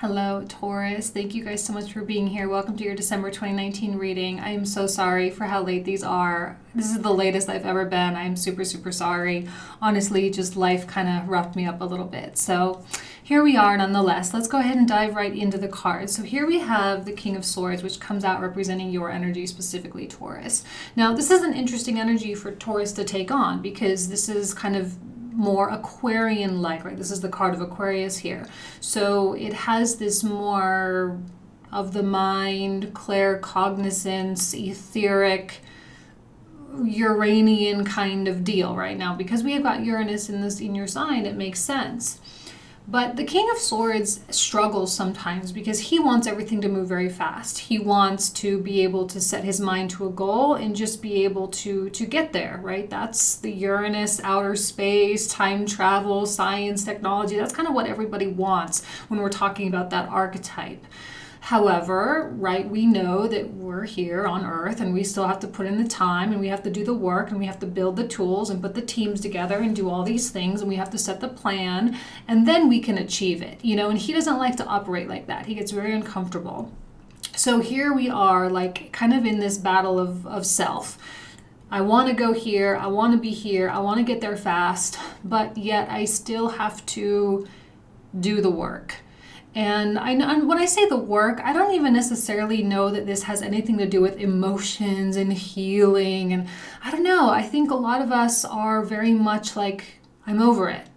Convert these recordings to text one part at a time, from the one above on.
Hello, Taurus. Thank you guys so much for being here. Welcome to your December 2019 reading. I am so sorry for how late these are. This is the latest I've ever been. I'm super, super sorry. Honestly, just life kind of roughed me up a little bit. So here we are nonetheless. Let's go ahead and dive right into the cards. So here we have the King of Swords, which comes out representing your energy, specifically Taurus. Now, this is an interesting energy for Taurus to take on because this is kind of more Aquarian-like, right? This is the card of Aquarius here. So it has this more of the mind, claircognizance, etheric, Uranian kind of deal right now. Because we have got Uranus in your sign, it makes sense. But the King of Swords struggles sometimes because he wants everything to move very fast. He wants to be able to set his mind to a goal and just be able to get there, right? That's the Uranus, outer space, time travel, science, technology. That's kind of what everybody wants when we're talking about that archetype. However, right, we know that we're here on Earth and we still have to put in the time and we have to do the work and we have to build the tools and put the teams together and do all these things and we have to set the plan and then we can achieve it, and he doesn't like to operate like that. He gets very uncomfortable. So here we are, like kind of in this battle of self. I want to go here, I want to be here, I want to get there fast, but yet I still have to do the work. And when I say the work, I don't even necessarily know that this has anything to do with emotions and healing. And I don't know, I think a lot of us are very much like, I'm over it,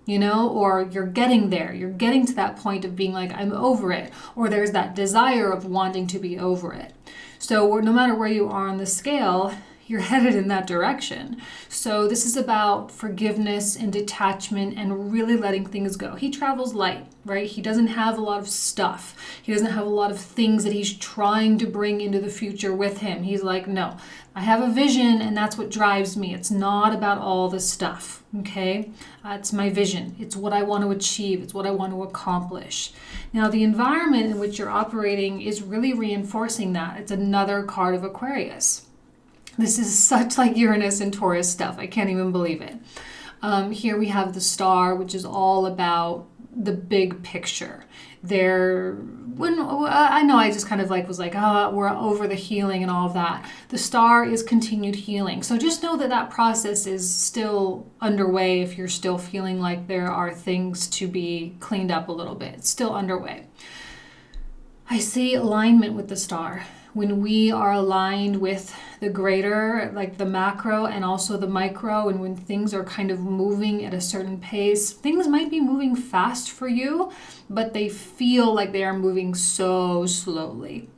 or you're getting there. You're getting to that point of being like, I'm over it. Or there's that desire of wanting to be over it. So no matter where you are on the scale, you're headed in that direction. So this is about forgiveness and detachment and really letting things go. He travels light, right? He doesn't have a lot of stuff. He doesn't have a lot of things that he's trying to bring into the future with him. He's like, no, I have a vision and that's what drives me. It's not about all the stuff, okay? It's my vision. It's what I want to achieve. It's what I want to accomplish. Now, the environment in which you're operating is really reinforcing that. It's another card of Aquarius. This is such like Uranus and Taurus stuff. I can't even believe it. Here we have the star, which is all about the big picture. I know I just kind of was like, we're over the healing and all of that. The star is continued healing. So just know that process is still underway if you're still feeling like there are things to be cleaned up a little bit. It's still underway. I see alignment with the star. When we are aligned with the greater, like the macro and also the micro, and when things are kind of moving at a certain pace, things might be moving fast for you, but they feel like they are moving so slowly.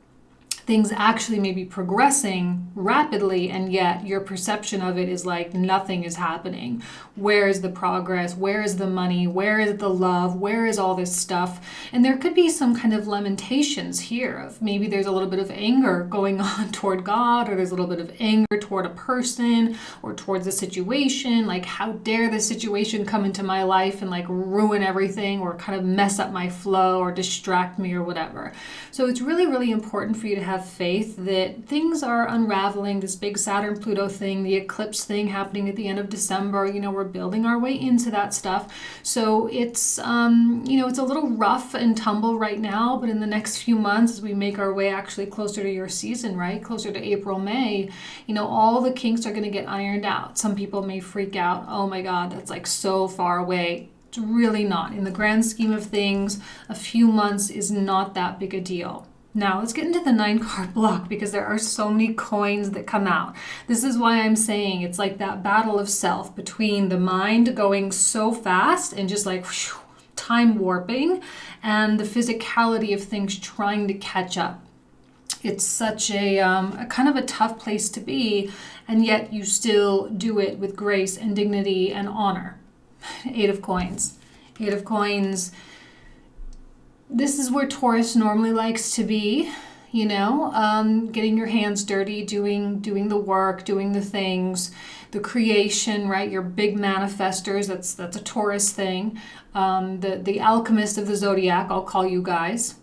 Things actually may be progressing rapidly, and yet your perception of it is like nothing is happening. Where is the progress? Where is the money? Where is the love? Where is all this stuff? And there could be some kind of lamentations here of maybe there's a little bit of anger going on toward God, or there's a little bit of anger toward a person or towards a situation. Like, how dare this situation come into my life and ruin everything or kind of mess up my flow or distract me or whatever. So it's really, really important for you to have faith that things are unraveling. This big Saturn-Pluto thing, the eclipse thing happening at the end of December, we're building our way into that stuff. So it's, it's a little rough and tumble right now, but in the next few months, as we make our way actually closer to your season, right? Closer to April, May, all the kinks are going to get ironed out. Some people may freak out. Oh my God, that's so far away. It's really not. In the grand scheme of things, a few months is not that big a deal. Now, let's get into the 9-card block because there are so many coins that come out. This is why I'm saying it's like that battle of self between the mind going so fast and just time warping and the physicality of things trying to catch up. It's such a kind of a tough place to be, and yet you still do it with grace and dignity and honor. 8 of coins. 8 of coins. This is where Taurus normally likes to be, getting your hands dirty, doing the work, doing the things, the creation, right? Your big manifestors, that's a Taurus thing. The alchemist of the zodiac, I'll call you guys.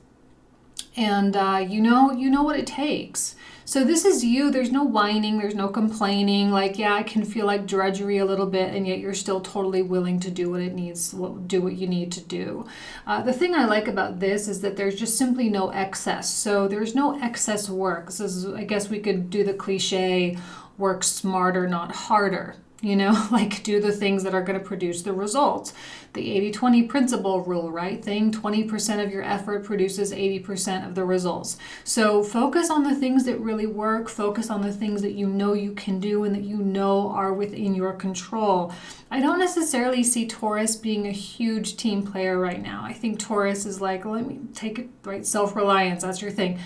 And you know what it takes. So this is you. There's no whining. There's no complaining. Like, yeah, I can feel like drudgery a little bit, and yet you're still totally willing to do what it needs, do what you need to do. The thing I like about this is that there's just simply no excess. So there's no excess work. This is, I guess we could do the cliche, work smarter, not harder. You know, like do the things that are going to produce the results. The 80-20 principle rule, right? 20% of your effort produces 80% of the results. So focus on the things that really work. Focus on the things that you know you can do and that you know are within your control. I don't necessarily see Taurus being a huge team player right now. I think Taurus is like, let me take it, right? Self-reliance, that's your thing.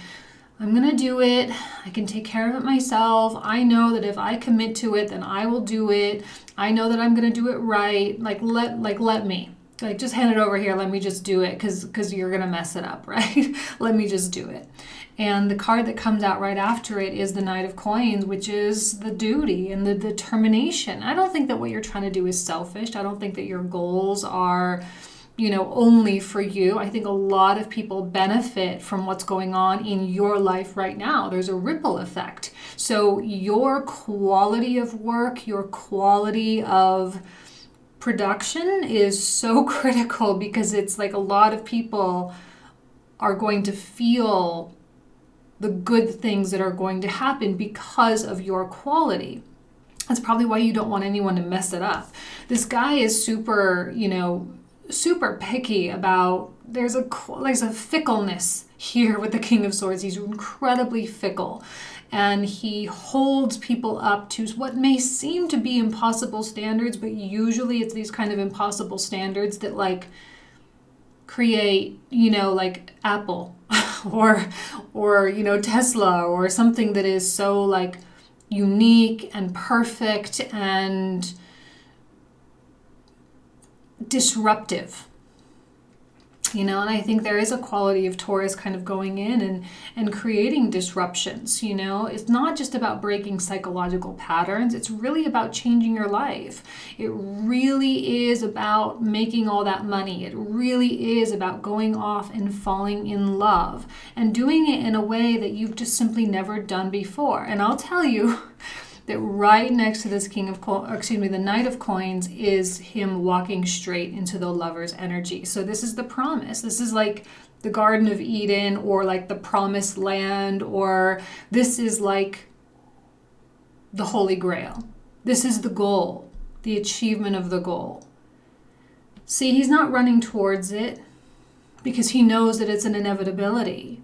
I'm going to do it. I can take care of it myself. I know that if I commit to it, then I will do it. I know that I'm going to do it right. Let me. Like, just hand it over here. Let me just do it because you're going to mess it up, right? Let me just do it. And the card that comes out right after it is the Knight of Coins, which is the duty and the determination. I don't think that what you're trying to do is selfish. I don't think that your goals are only for you. I think a lot of people benefit from what's going on in your life right now. There's a ripple effect. So your quality of work, your quality of production is so critical, because it's like a lot of people are going to feel the good things that are going to happen because of your quality. That's probably why you don't want anyone to mess it up. This guy is super picky about, there's a fickleness here with the King of Swords. He's incredibly fickle, and he holds people up to what may seem to be impossible standards, but usually it's these kind of impossible standards that like create, like Apple or Tesla, or something that is so like unique and perfect and disruptive, and I think there is a quality of Taurus kind of going in and creating disruptions. It's not just about breaking psychological patterns. It's really about changing your life. It really is about making all that money. It really is about going off and falling in love and doing it in a way that you've just simply never done before. And I'll tell you that right next to this the Knight of Coins is him walking straight into the Lover's energy. So this is the promise. This is like the Garden of Eden, or like the Promised Land, or this is like the Holy Grail. This is the goal, the achievement of the goal. See, he's not running towards it because he knows that it's an inevitability.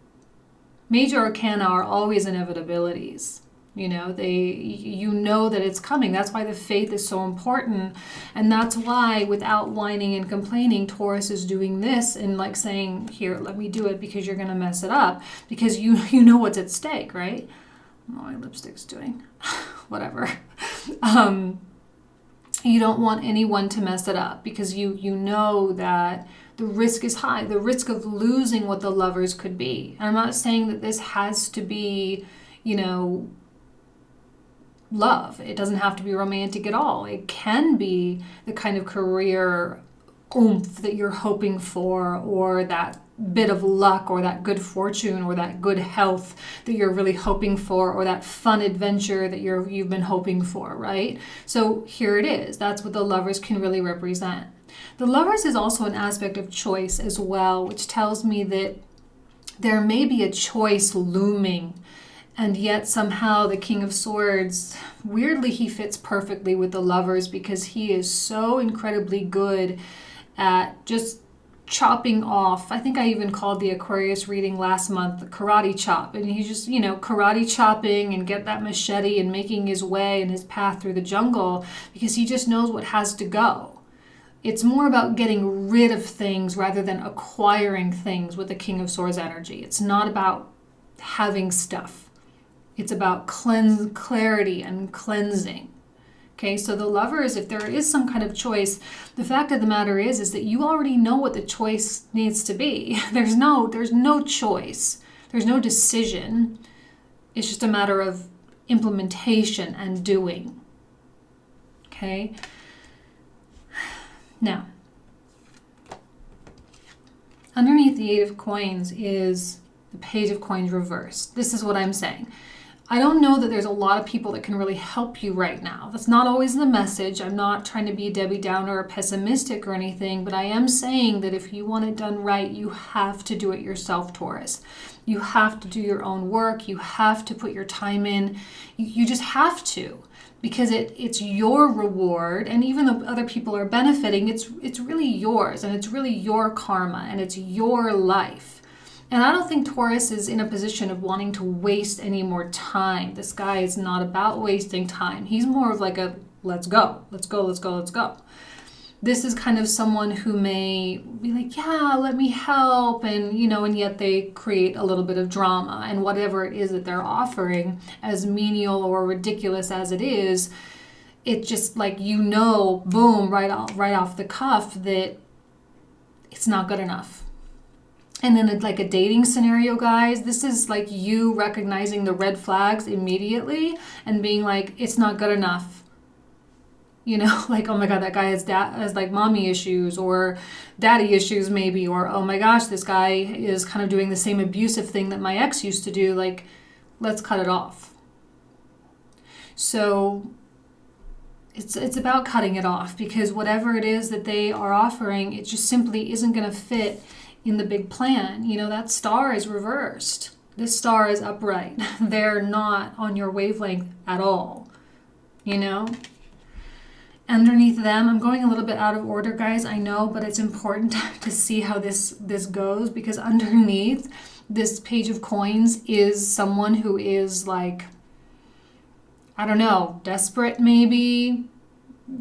Major arcana are always inevitabilities. You know that it's coming. That's why the faith is so important. And that's why, without whining and complaining, Taurus is doing this and like saying, here, let me do it because you're going to mess it up. Because you know what's at stake, right? Oh, my lipstick's doing whatever. You don't want anyone to mess it up because you know that the risk is high. The risk of losing what the lovers could be. And I'm not saying that this has to be, love. It doesn't have to be romantic at all. It can be the kind of career oomph that you're hoping for, or that bit of luck, or that good fortune, or that good health that you're really hoping for, or that fun adventure that you've been hoping for, right? So here it is. That's what the lovers can really represent. The lovers is also an aspect of choice as well, which tells me that there may be a choice looming. And yet somehow the King of Swords, weirdly, he fits perfectly with the lovers because he is so incredibly good at just chopping off. I think I even called the Aquarius reading last month the karate chop. And he's just, karate chopping and get that machete and making his way and his path through the jungle because he just knows what has to go. It's more about getting rid of things rather than acquiring things with the King of Swords energy. It's not about having stuff. It's about clarity and cleansing. Okay, so the lovers, if there is some kind of choice, the fact of the matter is that you already know what the choice needs to be. There's no choice. There's no decision. It's just a matter of implementation and doing. Okay? Now, underneath the Eight of Coins is the Page of Coins reversed. This is what I'm saying. I don't know that there's a lot of people that can really help you right now. That's not always the message. I'm not trying to be Debbie Downer or pessimistic or anything, but I am saying that if you want it done right, you have to do it yourself, Taurus. You have to do your own work. You have to put your time in. You just have to, because it's your reward. And even though other people are benefiting, it's really yours, and it's really your karma, and it's your life. And I don't think Taurus is in a position of wanting to waste any more time. This guy is not about wasting time. He's more of like a, let's go, let's go, let's go, let's go. This is kind of someone who may be like, yeah, let me help. And, and yet they create a little bit of drama. And whatever it is that they're offering, as menial or ridiculous as it is, it just like, boom, right off the cuff that it's not good enough. And then like a dating scenario, guys, this is like you recognizing the red flags immediately and being like, it's not good enough. Like, oh my God, that guy has like mommy issues or daddy issues maybe, or oh my gosh, this guy is kind of doing the same abusive thing that my ex used to do. Like, let's cut it off. So it's about cutting it off, because whatever it is that they are offering, it just simply isn't going to fit in the big plan. That star is reversed. This star is upright. They're not on your wavelength at all. Underneath them, I'm going a little bit out of order, guys, I know, but it's important to see how this goes, because underneath this Page of Coins is someone who is like, I don't know, desperate maybe,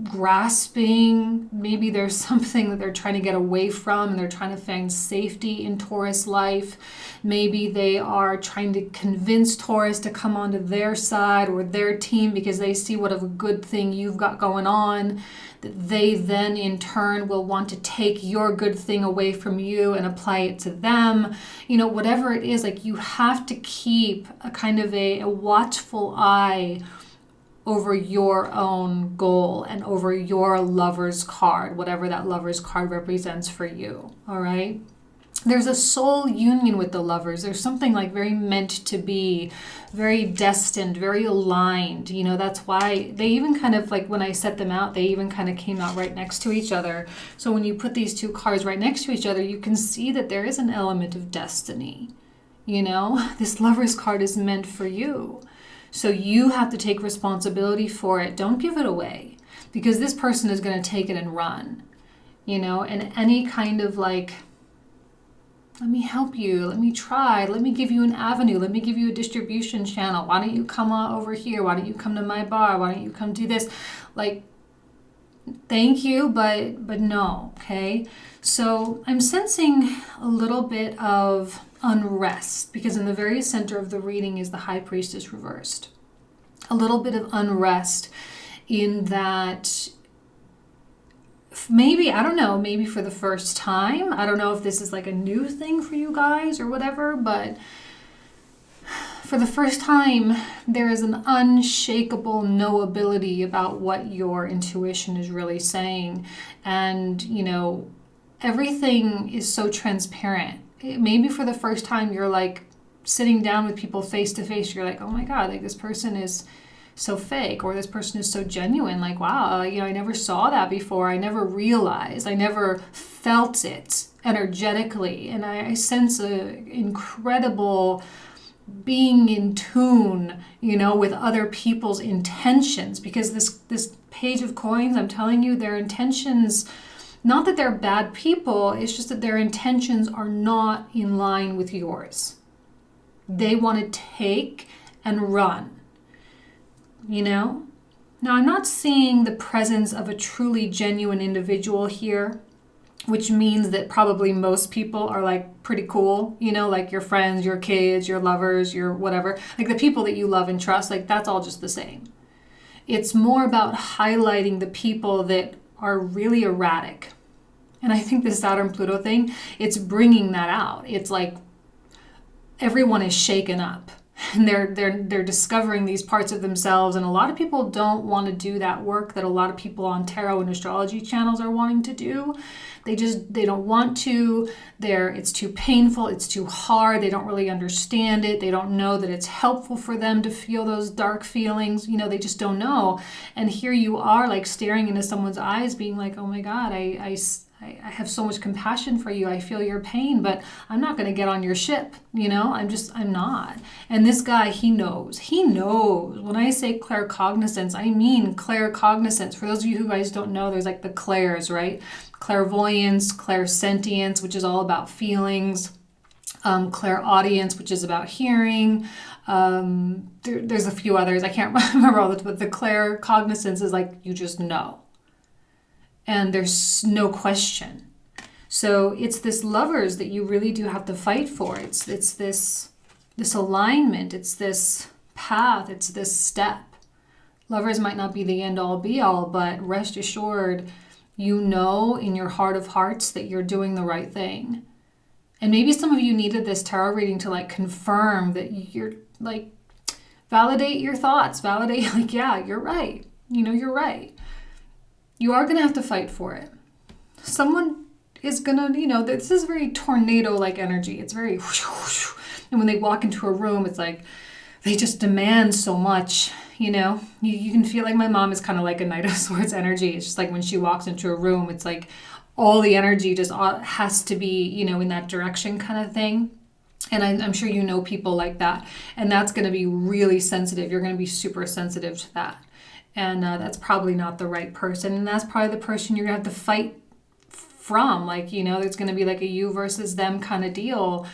grasping. Maybe there's something that they're trying to get away from and they're trying to find safety in Taurus life. Maybe they are trying to convince Taurus to come onto their side or their team because they see what of a good thing you've got going on, that they then in turn will want to take your good thing away from you and apply it to them. Whatever it is, like, you have to keep a kind of a watchful eye over your own goal and over your lover's card, whatever that lover's card represents for you, all right? There's a soul union with the lovers. There's something like very meant to be, very destined, very aligned. That's why they even kind of like, when I set them out, they even kind of came out right next to each other. So when you put these two cards right next to each other, you can see that there is an element of destiny. This lover's card is meant for you. So you have to take responsibility for it. Don't give it away, because this person is going to take it and run, and any kind of like, let me help you, let me try, let me give you an avenue, let me give you a distribution channel. Why don't you come over here? Why don't you come to my bar? Why don't you come do this? Like, thank you, but no, okay? So I'm sensing a little bit of unrest, because in the very center of the reading is the High Priestess reversed. A little bit of unrest in that maybe, I don't know, maybe for the first time, I don't know if this is like a new thing for you guys or whatever, but for the first time, there is an unshakable knowability about what your intuition is really saying. And, everything is so transparent. Maybe for the first time, you're like sitting down with people face to face. You're like, oh my God, like this person is so fake, or this person is so genuine. Like, wow, I never saw that before. I never realized. I never felt it energetically. And I sense an incredible being in tune, with other people's intentions, because this Page of Coins, I'm telling you, their intentions, not that they're bad people, it's just that their intentions are not in line with yours. They want to take and run, Now, I'm not seeing the presence of a truly genuine individual here, which means that probably most people are like pretty cool, like your friends, your kids, your lovers, your whatever, like the people that you love and trust, like that's all just the same. It's more about highlighting the people that are really erratic. And I think the Saturn-Pluto thing, it's bringing that out. It's like everyone is shaken up. and they're discovering these parts of themselves. And a lot of people don't want to do that work that a lot of people on tarot and astrology channels are wanting to do. They don't want to. It's too painful, it's too hard, they don't really understand it, they don't know that it's helpful for them to feel those dark feelings, they just don't know. And here you are, like, staring into someone's eyes being like, oh my God, I have so much compassion for you. I feel your pain, but I'm not going to get on your ship. I'm not. And this guy, he knows. When I say claircognizance, I mean claircognizance. For those of you who guys don't know, there's like the clairs, right? Clairvoyance, clairsentience, which is all about feelings. Clairaudience, which is about hearing. There's a few others. I can't remember all this, but the claircognizance is like, you just know. And there's no question. So it's this lovers that you really do have to fight for. It's this alignment. It's this path. It's this step. Lovers might not be the end all be all, but rest assured, in your heart of hearts that you're doing the right thing. And maybe some of you needed this tarot reading to like confirm that you're like, validate your thoughts, validate like, yeah, you're right. You're right. You are going to have to fight for it. Someone is going to, this is very tornado-like energy. It's very whoosh, whoosh. And when they walk into a room, it's like they just demand so much, You can feel like my mom is kind of like a Knight of Swords energy. It's just like when she walks into a room, it's like all the energy just has to be, in that direction kind of thing. And I'm sure people like that. And that's going to be really sensitive. You're going to be super sensitive to that. And that's probably not the right person. And that's probably the person you're going to have to fight from. Like, there's going to be like a you versus them kind of deal.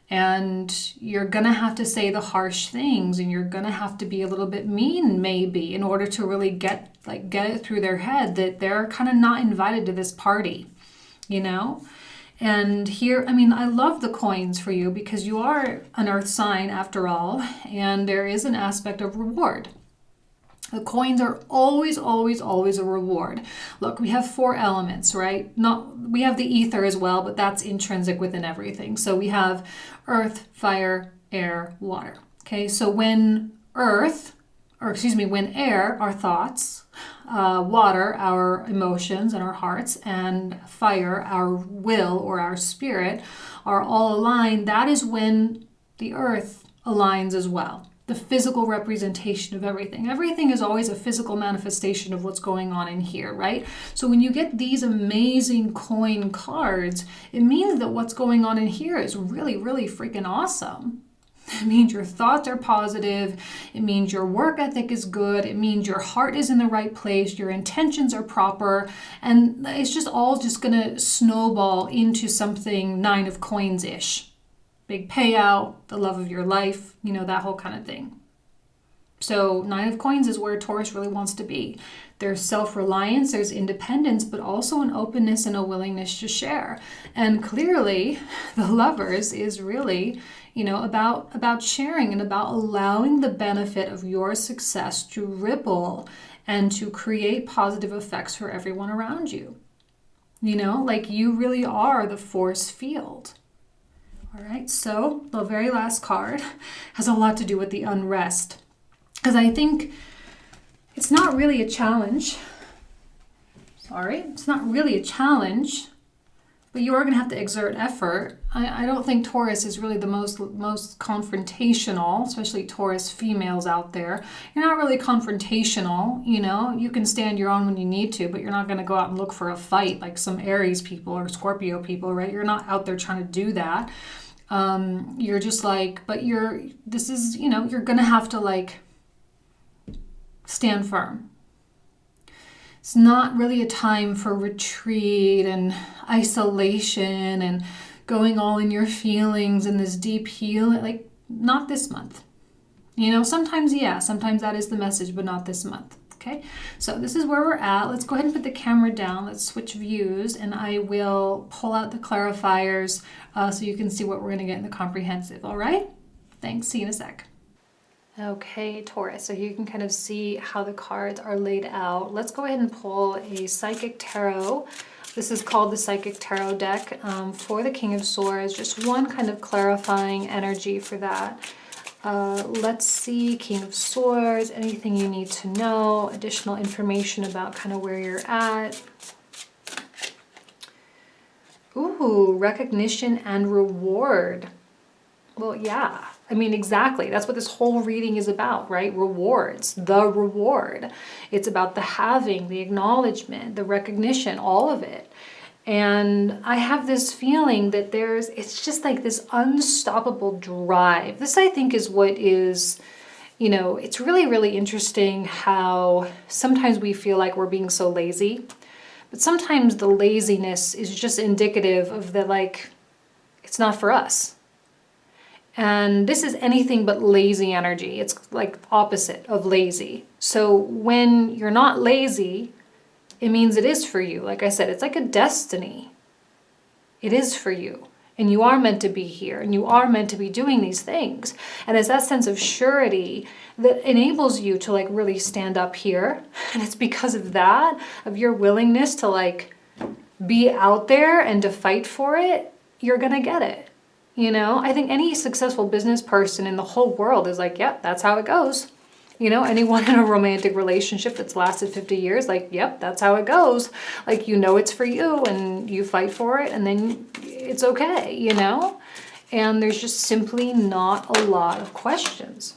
And you're going to have to say the harsh things. And you're going to have to be a little bit mean, maybe, in order to really get it through their head that they're kind of not invited to this party, And here, I love the coins for you because you are an earth sign after all. And there is an aspect of reward. The coins are always, always, always a reward. Look, we have 4 elements, right? We have the ether as well, but that's intrinsic within everything. So we have earth, fire, air, water. Okay, so when when air, our thoughts, water, our emotions and our hearts, and fire, our will or our spirit, are all aligned, that is when the earth aligns as well. The physical representation of everything. Everything is always a physical manifestation of what's going on in here, right? So when you get these amazing coin cards, it means that what's going on in here is really, really freaking awesome. It means your thoughts are positive. It means your work ethic is good. It means your heart is in the right place. Your intentions are proper. And it's just all going to snowball into something 9 of coins-ish. Big payout, the love of your life, that whole kind of thing. So 9 of coins is where Taurus really wants to be. There's self-reliance, there's independence, but also an openness and a willingness to share. And clearly, the lovers is really, about sharing and about allowing the benefit of your success to ripple and to create positive effects for everyone around you. Like you really are the force field. All right, so the very last card has a lot to do with the unrest. Because I think it's not really a challenge. It's not really a challenge, but you are going to have to exert effort. I don't think Taurus is really the most confrontational, especially Taurus females out there. You're not really confrontational, You can stand your own when you need to, but you're not going to go out and look for a fight like some Aries people or Scorpio people, right? You're not out there trying to do that. You're just like, but you're going to have to stand firm. It's not really a time for retreat and isolation and going all in your feelings and this deep healing, not this month. Sometimes that is the message, but not this month. Okay, so this is where we're at. Let's go ahead and put the camera down. Let's switch views and I will pull out the clarifiers so you can see what we're going to get in the comprehensive. All right, thanks. See you in a sec. Okay, Taurus, so you can kind of see how the cards are laid out. Let's go ahead and pull a Psychic Tarot. This is called the Psychic Tarot deck for the King of Swords. Just one kind of clarifying energy for that. Let's see, King of Swords, anything you need to know, additional information about kind of where you're at. Ooh, recognition and reward. Well, yeah, I mean, exactly. That's what this whole reading is about, right? Rewards, the reward. It's about the having, the acknowledgement, the recognition, all of it. And I have this feeling that it's just like this unstoppable drive. This, I think, is what is, you know, it's really, really interesting how sometimes we feel like we're being so lazy. But sometimes the laziness is just indicative of the, like, it's not for us. And this is anything but lazy energy. It's like opposite of lazy. So when you're not lazy, it means it is for you. Like I said, it's like a destiny. It is for you. And you are meant to be here. And you are meant to be doing these things. And it's that sense of surety that enables you to like really stand up here. And it's because of that, of your willingness to like be out there and to fight for it, you're going to get it. You know, I think any successful business person in the whole world is like, yep, that's how it goes. You know, anyone in a romantic relationship that's lasted 50 years, like, yep, that's how it goes. Like, you know, it's for you and you fight for it and then it's okay, you know? And there's just simply not a lot of questions.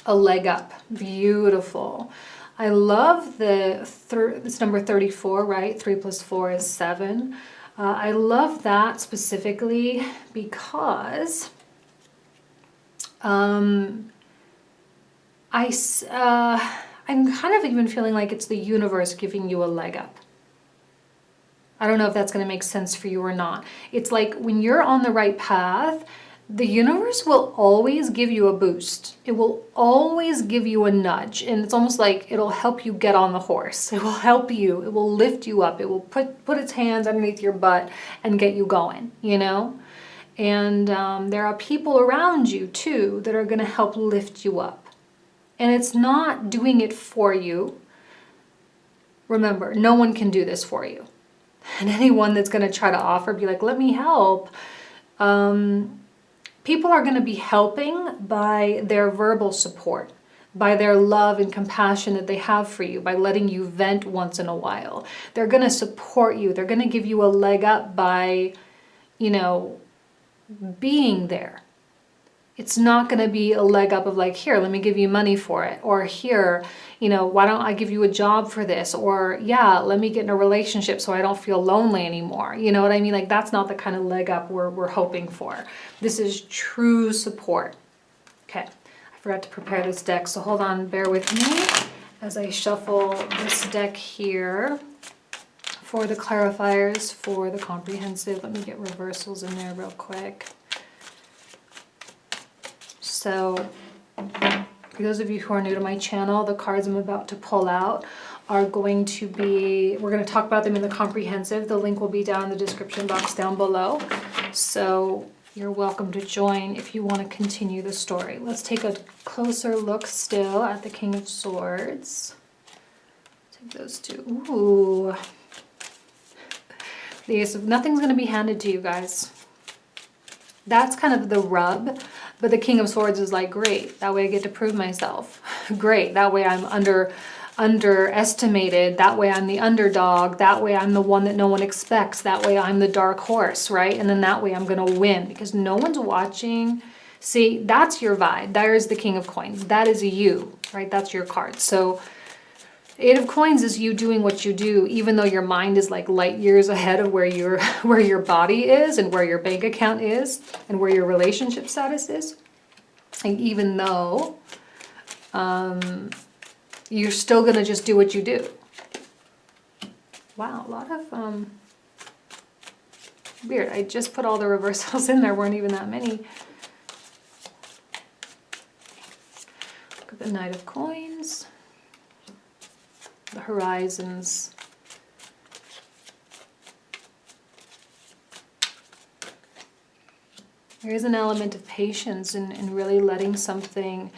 A leg up. Beautiful. I love it's number 34, right? 3 + 4 is 7. I love that specifically because I'm kind of even feeling like it's the universe giving you a leg up. I don't know if that's going to make sense for you or not. It's like when you're on the right path, the universe will always give you a boost. It will always give you a nudge. And it's almost like it'll help you get on the horse. It will help you. It will lift you up. It will put its hands underneath your butt and get you going, you know? And there are people around you too that are going to help lift you up. And it's not doing it for you. Remember, no one can do this for you. And anyone that's going to try to offer, be like, let me help. People are going to be helping by their verbal support, by their love and compassion that they have for you, by letting you vent once in a while. They're going to support you. They're going to give you a leg up by, you know, being there. It's not going to be a leg up of like, here, let me give you money for it. Or here, you know, why don't I give you a job for this? Or yeah, let me get in a relationship so I don't feel lonely anymore. You know what I mean? Like that's not the kind of leg up we're hoping for. This is true support. Okay, I forgot to prepare this deck. So hold on, bear with me as I shuffle this deck here for the clarifiers, for the comprehensive. Let me get reversals in there real quick. So for those of you who are new to my channel, the cards I'm about to pull out are going to be, we're going to talk about them in the comprehensive. The link will be down in the description box down below. So you're welcome to join if you want to continue the story. Let's take a closer look still at the King of Swords. Take those two. Ooh. The Ace of, nothing's going to be handed to you guys. That's kind of the rub. But the King of Swords is like, great, that way I get to prove myself. Great, that way I'm underestimated. That way I'm the underdog. That way I'm the one that no one expects. That way I'm the dark horse, right? And then that way I'm going to win because no one's watching. See, that's your vibe. There's the King of Coins. That is you, right? That's your card. So Eight of Coins is you doing what you do, even though your mind is like light years ahead of where your body is and where your bank account is and where your relationship status is. And even though you're still going to just do what you do. Wow, a lot of weird. I just put all the reversals in there. Weren't even that many. Look at the Knight of Coins. The horizons. There is an element of patience in really letting something,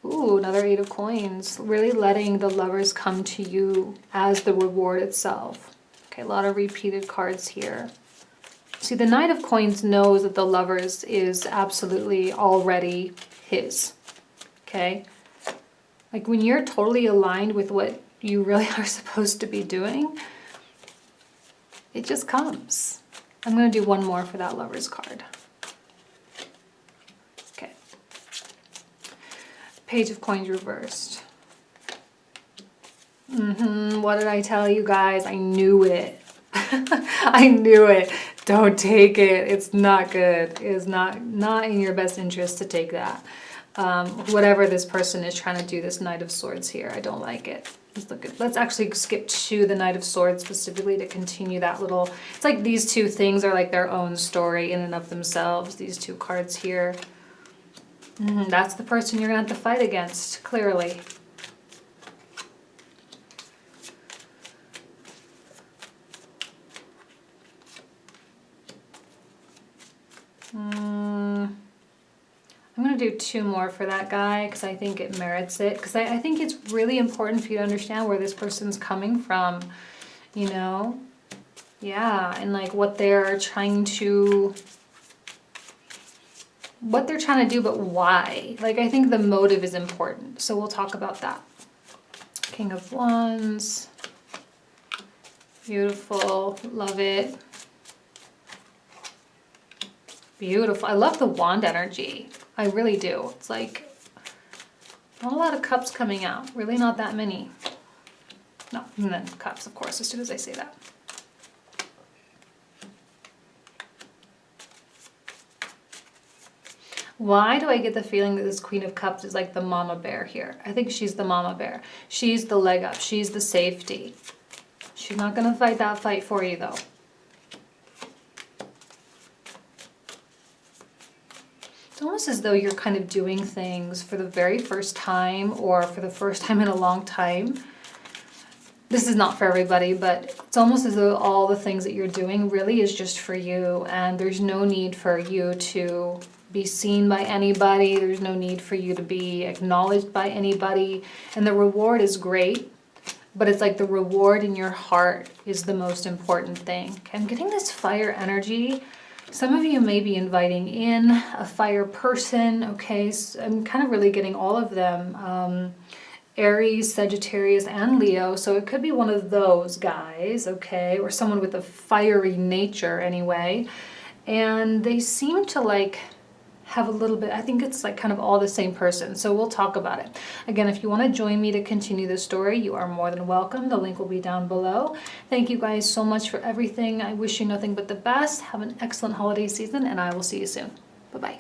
ooh, another Eight of Coins, really letting the lovers come to you as the reward itself. Okay, a lot of repeated cards here. See, the Knight of Coins knows that the lovers is absolutely already his. Okay? Like when you're totally aligned with what you really are supposed to be doing, it just comes. I'm going to do one more for that Lover's card. Okay. Page of Coins reversed. What did I tell you guys? I knew it. I knew it. Don't take it. It's not good. It is not in your best interest to take that. Whatever this person is trying to do, this Knight of Swords here, I don't like it. Let's actually skip to the Knight of Swords specifically to continue that little... It's like these two things are like their own story in and of themselves. These two cards here. That's the person you're going to have to fight against, clearly. I'm going to do two more for that guy because I think it merits it. Because I think it's really important for you to understand where this person's coming from, you know? Yeah, and like what they're trying to... What they're trying to do, but why. Like, I think the motive is important. So we'll talk about that. King of Wands. Beautiful. Love it. Beautiful. I love the wand energy. I really do. It's like not a lot of cups coming out. Really not that many. No, and then cups, of course, as soon as I say that. Why do I get the feeling that this Queen of Cups is like the mama bear here? I think she's the mama bear. She's the leg up. She's the safety. She's not going to fight that fight for you, though. It's almost as though you're kind of doing things for the very first time or for the first time in a long time. This is not for everybody, but it's almost as though all the things that you're doing really is just for you, and there's no need for you to be seen by anybody. There's no need for you to be acknowledged by anybody, and the reward is great, but it's like the reward in your heart is the most important thing. Okay, I'm getting this fire energy. Some of you may be inviting in a fire person, okay? So I'm kind of really getting all of them. Aries, Sagittarius, and Leo. So it could be one of those guys, okay? Or someone with a fiery nature anyway. And they seem to like have a little bit, I think it's like kind of all the same person. So we'll talk about it. Again, if you want to join me to continue the story, you are more than welcome. The link will be down below. Thank you guys so much for everything. I wish you nothing but the best. Have an excellent holiday season, and I will see you soon. Bye-bye.